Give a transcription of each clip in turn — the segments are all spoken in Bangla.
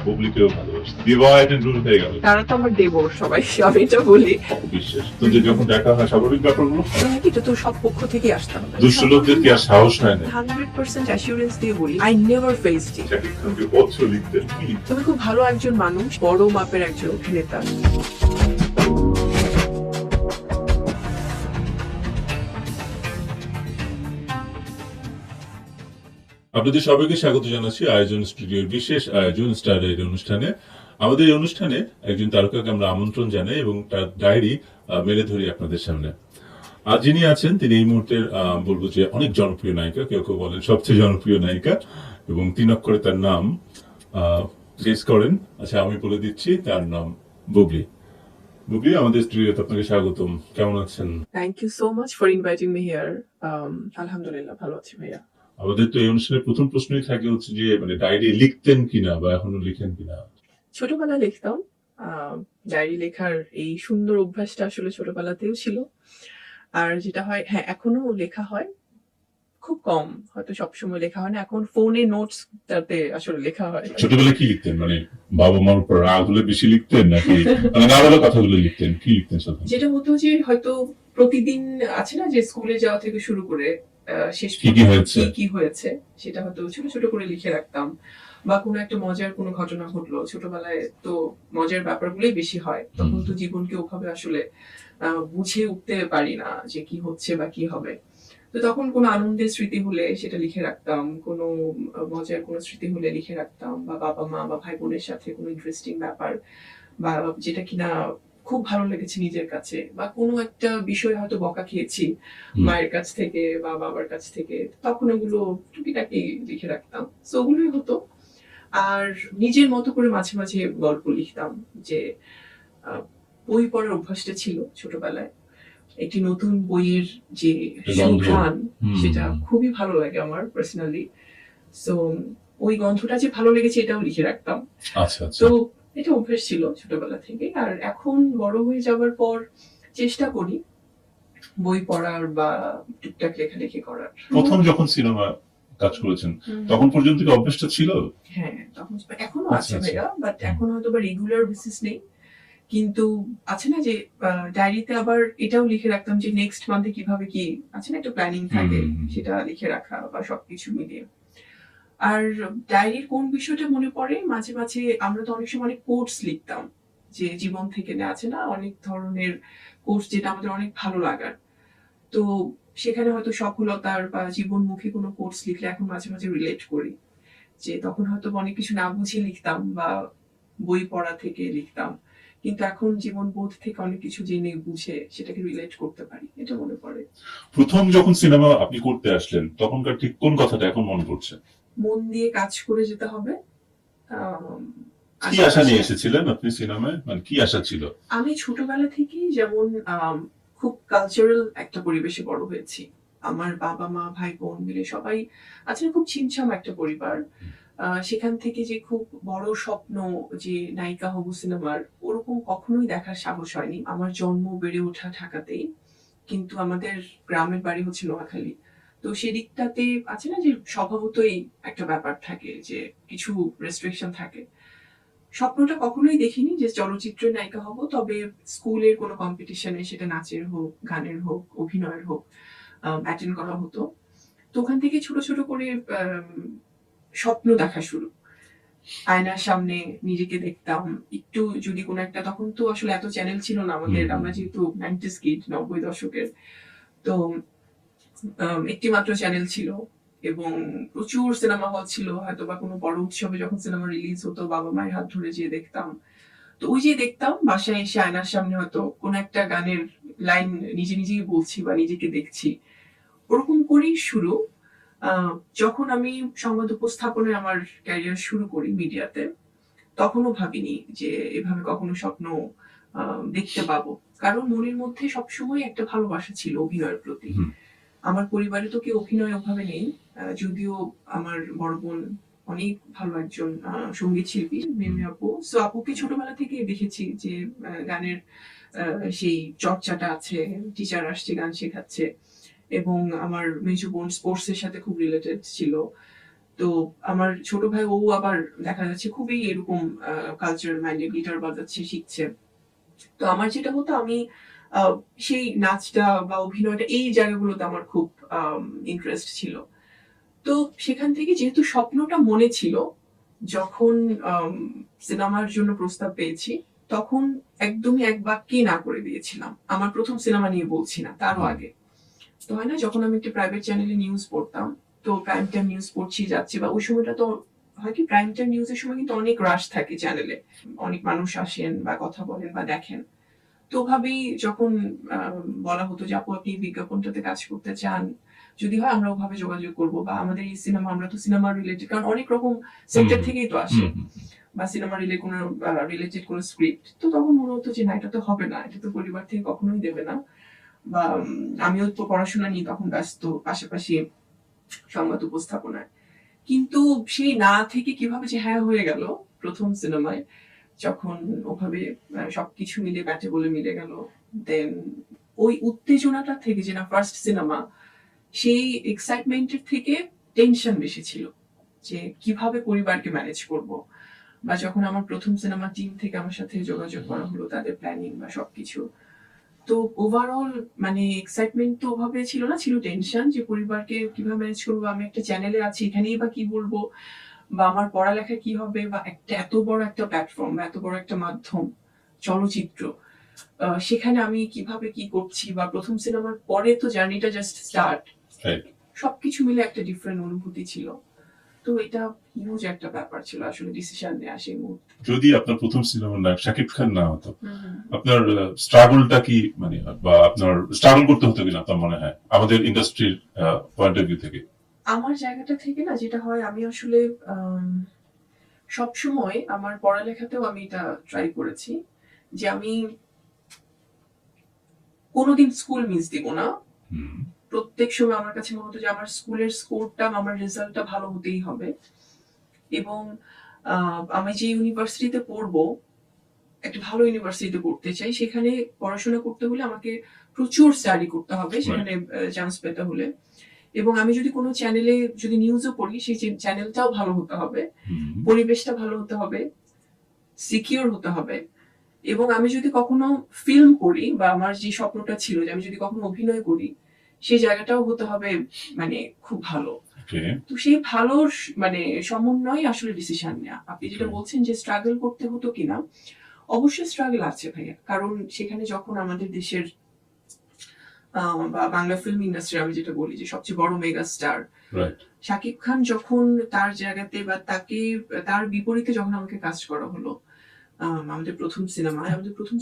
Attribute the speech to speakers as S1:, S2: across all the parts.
S1: বুবলিকেও ভালোবাসি। বিবাহ অ্যাটেন্ড হয়ে গেল।
S2: তারা তো আমার দেবর সবাই, আমি এটা বলি।
S1: বিশ্বাস তো যে যখন দেখা হয় স্বাভাবিক ব্যাপারগুলো
S2: এটা তো সব পক্ষ থেকে আসতে হবে।
S1: দুষ্ট লোকদের কি আর সাহস হয় না?
S2: 100% অ্যাসিউরেন্স দিয়ে বলি, আই নেভার ফেসড ইট।
S1: পত্র লিখতেন কি?
S2: তুমি খুব ভালো একজন মানুষ, বড় মাপের একজন অভিনেতা।
S1: আপনাদের সবাইকে স্বাগত জানাচ্ছি আয়োজন স্টুডিওর বিশেষ আয়োজন স্টার ডায়েরি অনুষ্ঠানে। আমাদের এই অনুষ্ঠানে একজন তারকাকে আমরা আমন্ত্রণ জানাই এবং তার ডায়েরি মেলে ধরি আপনাদের সামনে। আজ যিনি আছেন তিনি এই মুহূর্তের বলবো যে অনেক জনপ্রিয় নায়িকা, কেউ কেউ বলেন সবচেয়ে জনপ্রিয় নায়িকা, এবং 3 অক্ষরে তার নাম গেস করেন। আচ্ছা, আমি বলে দিচ্ছি, তার নাম বুবলি। বুবলি, আমাদের স্টুডিওতে আপনাকে স্বাগতম। কেমন আছেন?
S2: Thank you so much for inviting me here. আলহামদুলিল্লাহ ভালো আছি ভাইয়া।
S1: আমাদের তো এই অনুষ্ঠানের প্রথম প্রশ্নই থাকে হচ্ছে যে মানে ডায়েরি লিখতেন কিনা বা এখনো লিখেন কিনা?
S2: ছোটবেলায় লিখতাম। ডায়েরি লেখার এই সুন্দর অভ্যাসটা আসলে ছোটবেলাতেও ছিল। আর যেটা হয়, হ্যাঁ, এখনো লেখা হয়, খুব কম, হয়তো সবসময় লেখা হয় না। এখন ফোনে নোটস তাতে আসলে লেখা হয়।
S1: ছোটবেলায় কি লিখতেন? মানে বাবা মার উপর রাগ হলে বেশি লিখতেন নাকি মানে না বলা কথাগুলো লিখতেন? কি লিখতেন সাধারণত?
S2: যেটা হতো যে হয়তো প্রতিদিন আছে না যে স্কুলে যাওয়া থেকে শুরু করে শেষ
S1: কি কি হয়েছে?
S2: কি হয়েছে সেটা হয়তো ছোট ছোট করে লিখে রাখতাম। বা কোনো একটা মজার কোনো ঘটনা ঘটলো, ছোটবেলায় তো মজার ব্যাপারগুলোই বেশি হয়, তখন তো জীবনকে ওভাবে আসলে বুঝে উঠতে পারি না যে কি হচ্ছে বা কি হবে। তো তখন কোনো আনন্দের স্মৃতি হলে সেটা লিখে রাখতাম, কোনো মজার কোনো স্মৃতি হলে লিখে রাখতাম, বা বাবা মা বা ভাই বোনের সাথে কোনো ইন্টারেস্টিং ব্যাপার, বা যেটা কিনা খুব ভালো লেগেছে নিজের কাছে, বা কোনো একটা বিষয় হয়তো বকা খেয়েছি মায়ের কাছ থেকে বা বাবার কাছ থেকে, তখন ওগুলো টুকিটাকি লিখে রাখতাম। তো ওগুলোই হতো। আর নিজের মতো করে মাঝে মাঝে গল্প লিখতাম, যে বই পড়ার অভ্যাসটা ছিল ছোটবেলায়। একটি নতুন বইয়ের যে সুঘ্রাণ, সেটা খুবই ভালো লাগে আমার পার্সোনালি। সো ওই গন্ধটা যে ভালো লেগেছে এটাও লিখে রাখতাম।
S1: আচ্ছা আচ্ছা।
S2: তো এটা অভ্যাস ছিল ছোটবেলা থেকে। আর এখন বড় হয়ে যাবার পর চেষ্টা করি বই পড়ার বা টুকটাক লেখালেখি করার।
S1: প্রথম যখন সিনেমা কাজ করেছেন তখন পর্যন্ত কি অভ্যাসটা ছিল?
S2: হ্যাঁ, তখন এখনো
S1: আচ্ছা,
S2: আছে ভাইয়া, বাট এখন হয়তো বা রেগুলার বেসিস নেই। কিন্তু আছে না যে ডায়েরিতে আবার এটাও লিখে রাখতাম যে নেক্সট মান্থে কিভাবে কি, আছে না একটা প্ল্যানিং থাকে, সেটা লিখে রাখা বা সবকিছু মিলিয়ে। আর ডায়েরির কোন বিষয়টা মনে পড়ে, মাঝে মাঝে আমরা তো অনেক সময় অনেক কোটস লিখতাম, যে জীবন থেকে আছে না অনেক ধরনের কোটস যেটা আমাদের অনেক ভালো লাগার। তো সেখানে হয়তো সফলতার বা জীবনমুখী কোনো কোটস লিখলে এখন মাঝে মাঝে রিলেট করি, যে তখন হয়তো অনেক কিছু না বুঝে লিখতাম বা বই পড়া থেকে লিখতাম, কিন্তু এখন জীবন বোধ থেকে অনেক কিছু জেনে বুঝে সেটাকে রিলেট করতে পারি, এটা মনে পড়ে।
S1: প্রথম যখন সিনেমা আপনি করতে আসলেন তখনকার ঠিক কোন কথাটা এখন মনে পড়ছে?
S2: মন দিয়ে কাজ করে যেতে হবে।
S1: কি আশা নিয়ে এসেছিলেন আপনি সিনেমায়? মানে কি আশা ছিল?
S2: আমি ছোটবেলা থেকেই যেমন খুব কালচারাল একটা পরিবেশে বড় হয়েছি। আমার বাবা মা ভাই বোন মিলে সবাই আসলে খুব ছিমছাম একটা পরিবার। সেখান থেকে যে খুব বড় স্বপ্ন যে নায়িকা হব সিনেমার, ওরকম কখনোই দেখার সাহস হয়নি। আমার জন্ম বেড়ে ওঠা ঢাকাতেই, কিন্তু আমাদের গ্রামের বাড়ি হচ্ছে নোয়াখালী। তো সেদিকটাতে আছে না যে স্বভাবতই একটা ব্যাপার থাকে, যে কিছু রেস্ট্রিকশন থাকে। স্বপ্নটা কখনোই দেখিনি যে চলচ্চিত্রের নায়িকা হব, তবে স্কুলের কোনো কম্পিটিশনে, সেটা নাচের হোক, গানের হোক, অভিনয়ের হোক, অ্যাটেন্ড করা হতো। তো ওখান থেকে ছোট ছোট করে স্বপ্ন দেখা শুরু। আয়নার সামনে নিজেকে দেখতাম, একটু যদি কোনো একটা, তখন তো আসলে এত চ্যানেল ছিল না আমাদের, আমরা যেহেতু 90s কিড, 90 দশকের, তো একটি মাত্র চ্যানেল ছিল এবং প্রচুর সিনেমা হল ছিল। হয়তো বা কোনো বড় উৎসবে যখন সিনেমা রিলিজ হতো, বাবা মায়ের হাত ধরে যেয়ে দেখতাম। তো ওই যে দেখতাম, বাসায় এসে আয়নার সামনে হয়তো কোনো একটা গানের লাইন নিজে নিজেই বলছি বা নিজেকে দেখছি, ওরকম করেই শুরু। যখন আমি সংবাদ উপস্থাপনায় আমার ক্যারিয়ার শুরু করি মিডিয়াতে, তখনও ভাবিনি যে এভাবে কখনো স্বপ্ন দেখতে পাবো, কারণ মনের মধ্যে সবসময় একটা ভালোবাসা ছিল অভিনয়ের প্রতি। আমার পরিবারে তো কেউ অভিনয় ওভাবে নেই, যদিও আমার বড় বোন অনেক ভালো একজন সঙ্গীত শিল্পী, মিমি আপু। সো আপুকে ছোটবেলা থেকে দেখেছি যে গানের সেই চর্চাটা আছে, টিচার আসছে গান শেখাচ্ছে, এবং আমার মেজো বোন স্পোর্টস এর সাথে খুব রিলেটেড ছিল। তো আমার ছোট ভাই ও আবার দেখা যাচ্ছে খুবই এরকম কালচারাল মাইন্ডেড, গিটার বাজাচ্ছে, শিখছে। তো আমার যেটা হতো, আমি সেই নাচটা বা অভিনয়টা এই জায়গাগুলোতে আমার খুব ইন্টারেস্ট ছিল। তো সেখান থেকে যেহেতু স্বপ্নটা মনে ছিল, যখন সিনেমার জন্য প্রস্তাব পেয়েছি তখন একদমই এক বাক্যে না করে দিয়েছিলাম। আমার প্রথম সিনেমা নিয়ে বলছি না, তারও আগে। তো হয় না, যখন আমি একটা প্রাইভেট চ্যানেলে নিউজ পড়তাম, তো প্রাইম টাইম নিউজ পড়ছি যাচ্ছি, বা ওই সময়টা তো হয় কি, প্রাইম টাইম নিউজের সময় কিন্তু অনেক রাশ থাকে চ্যানেলে, অনেক মানুষ আসেন বা কথা বলেন বা দেখেন। তো ওভাবেই যখন বলা হতো যে আপু আপনি এই বিজ্ঞাপনটাতে কাজ করতে চান, যদি হয় আমরা ওভাবে যোগাযোগ করবো, বা আমাদের এই সিনেমা, আমরা তো সিনেমা রিলেটেড, কারণ অনেক রকম সেক্টর থেকেই তো আসে, বা সিনেমা রিলেটেড কোনো স্ক্রিপ্ট, তো তখন মনে হতো যে না, এটা তো হবে না, এটা তো পরিবার থেকে কখনোই দেবে না। বা আমিও তো পড়াশোনা নিয়ে তখন ব্যস্ত, পাশাপাশি সংবাদ উপস্থাপনায়। কিন্তু সেই না থেকে কিভাবে যে হ্যাঁ হয়ে গেল প্রথম সিনেমায়, যখন ওভাবে সবকিছু মিলে ব্যাটে বলে মিলে গেল, দেন ওই উত্তেজনাটা থেকে, যে না ফার্স্ট সিনেমা, সেই এক্সাইটমেন্টের থেকে টেনশন বেশি ছিল, যে কিভাবে পরিবারকে ম্যানেজ করব। বা যখন আমার প্রথম সিনেমা টিম থেকে আমার সাথে যোগাযোগ করা হলো, তাদের প্ল্যানিং বা সবকিছু, তো ওভারঅল মানে এক্সাইটমেন্ট তো ওভাবে ছিল না, ছিল টেনশন, যে পরিবারকে কিভাবে ম্যানেজ করবো, আমি একটা চ্যানেলে আছি, এখানেই বা কি বলবো, বা আমার পড়ালেখা কি হবে, বা একটা এত বড় একটা প্ল্যাটফর্ম, এত বড় একটা মাধ্যম, চলচ্চিত্র, সেখানে আমি কিভাবে কি করছি, বা প্রথম সিনেমার পরে তো জার্নিটা জাস্ট স্টার্ট, সবকিছু মিলে একটা ডিফারেন্ট অনুভূতি ছিল। তো এটা হিউজ একটা ব্যাপার ছিল আসলে ডিসিশন নেওয়া সেই মুহূর্তে।
S1: যদি আপনার প্রথম সিনেমার নায়ক শাকিব খান না হতো, আপনার স্ট্রাগলটা কি, মানে বা আপনার স্ট্রাগল করতে হতো কিনা আপনার মনে হয় আমাদের ইন্ডাস্ট্রির পয়েন্ট অফ ভিউ থেকে?
S2: আমার জায়গাটা থেকে না যেটা হয়, আমি আসলে সবসময় আমার পড়ালেখাতেও আমি এটা ট্রাই করেছি, যে আমি কোনোদিন স্কুল মিস দিব না। প্রত্যেক সময় আমার কাছে মনে হতো যে আমার স্কুলের স্কোরটা, আমার রেজাল্টটা ভালো হতেই হবে। এবং আমি যে ইউনিভার্সিটিতে পড়বো, একটা ভালো ইউনিভার্সিটিতে পড়তে চাই, সেখানে পড়াশোনা করতে হলে আমাকে প্রচুর স্টাডি করতে হবে সেখানে চান্স পেতে হলে। এবং আমি যদি কোনো চ্যানেলে যদি নিউজও পড়ি, সেই চ্যানেলটাও ভালো হতে হবে, পরিবেশটা ভালো হতে হবে, সিকিউর হতে হবে। এবং আমি যদি কখনো ফিল্ম করি, বা আমার যে স্বপ্নটা ছিল যে আমি যদি কখনো অভিনয় করি, সেই জায়গাটাও হতে হবে মানে খুব ভালো। তো সেই ভালো মানে সমন্বয় আসলে ডিসিশন নেওয়া। আপনি যেটা বলছেন যে স্ট্রাগল করতে হতো কিনা, অবশ্যই স্ট্রাগল আছে ভাইয়া, কারণ সেখানে যখন আমাদের দেশের বা বাংলা ফিল্ম ইন্ডাস্ট্রি, আমি যেটা বলি যে সবচেয়ে বড় মেগা স্টার শাকিব খান, যখন তার জায়গাতে বা তাকে, তার বিপরীতে যখন আমাকে কাজ করা হলো আমাদের প্রথম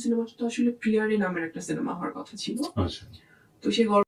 S2: সিনেমাটা তো আসলে প্রিয়ারে নামের একটা সিনেমা হওয়ার কথা ছিল। তো সেই